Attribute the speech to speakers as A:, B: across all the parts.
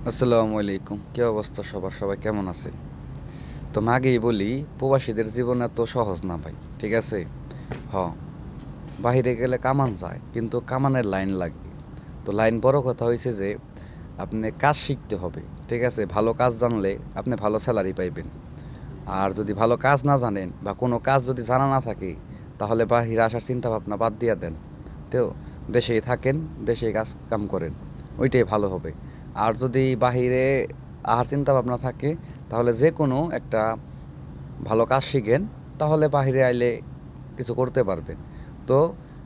A: আসসালামু আলাইকুম, কী অবস্থা সবার? সবাই কেমন আছেন? তো আগেই বলি, প্রবাসীদের জীবন এত সহজ না ভাই, ঠিক আছে? হ, বাহিরে গেলে কামান যায়, কিন্তু কামানের লাইন লাগে। তো লাইন বড় কথা হয়েছে যে আপনি কাজ শিখতে হবে, ঠিক আছে? ভালো কাজ জানলে আপনি ভালো স্যালারি পাইবেন। আর যদি ভালো কাজ না জানেন বা কোনো কাজ যদি জানা না থাকে, তাহলে বাহিরে আসার চিন্তা ভাবনা বাদ দিয়ে দেন। তো দেশেই থাকেন, দেশেই কাজ কাম করেন, ওইটাই ভালো হবে। আর যদি বাহিরে আহার চিন্তা ভাবনা থাকে, তাহলে যে কোনো একটা ভালো কাজ শিখেন, তাহলে বাহিরে আইলে কিছু করতে পারবেন। তো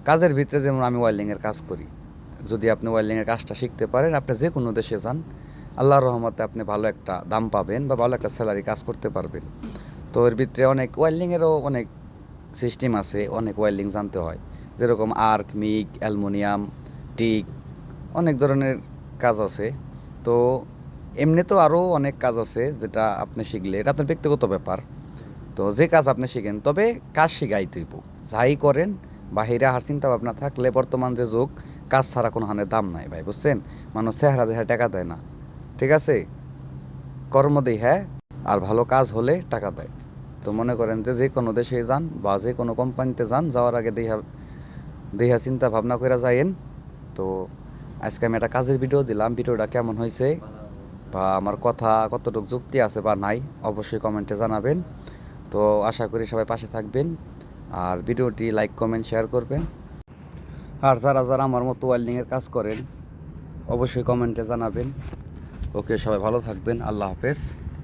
A: কাজের ভিতরে যেমন আমি ওয়েল্ডিংয়ের কাজ করি, যদি আপনি ওয়েল্ডিংয়ের কাজটা শিখতে পারেন, আপনি যে কোনো দেশে যান, আল্লাহর রহমতে আপনি ভালো একটা দাম পাবেন বা ভালো একটা স্যালারি কাজ করতে পারবেন। তো এর ভিতরে অনেক ওয়েল্ডিংয়েরও অনেক সিস্টেম আছে, অনেক ওয়েল্ডিং জানতে হয়, যেরকম আর্ক, মিগ, অ্যালুমিনিয়াম, টিক, অনেক ধরনের কাজ আছে। তো এমনি তো আরও অনেক কাজ আছে যেটা আপনি শিখলে এটা আপনার ব্যক্তিগত ব্যাপার। তো যে কাজ আপনি শিখেন, তবে কাজ শিখাই তৈব, যাই করেন বাহিরে আর চিন্তা ভাবনা থাকলে, বর্তমান যে যুগ, কাজ ছাড়া কোনো হানের দাম নাই ভাই, বুঝছেন? মানুষ চেহারা দেখে টাকা দেয় না, ঠিক আছে? কর্ম দেয়, হ্যাঁ। আর ভালো কাজ হলে টাকা দেয়। তো মনে করেন যে যে কোনো দেশে যান বা যে কোনো কোম্পানিতে যান, যাওয়ার আগে দেহা দেহা চিন্তা ভাবনা করে যাইয়েন। তো আজকে আমি একটা কাজের ভিডিও দিলাম, ভিডিওটা কেমন হয়েছে বা আমার কথা কতটুকু যুক্তি আছে বা নাই, অবশ্যই কমেন্টে জানাবেন। তো আশা করি সবাই পাশে থাকবেন, আর ভিডিওটি লাইক, কমেন্ট, শেয়ার করবেন। আর যারা যারা আমার মতো ওয়েল্ডিংয়ের কাজ করেন, অবশ্যই কমেন্টে জানাবেন। ওকে, সবাই ভালো থাকবেন, আল্লাহ হাফেজ।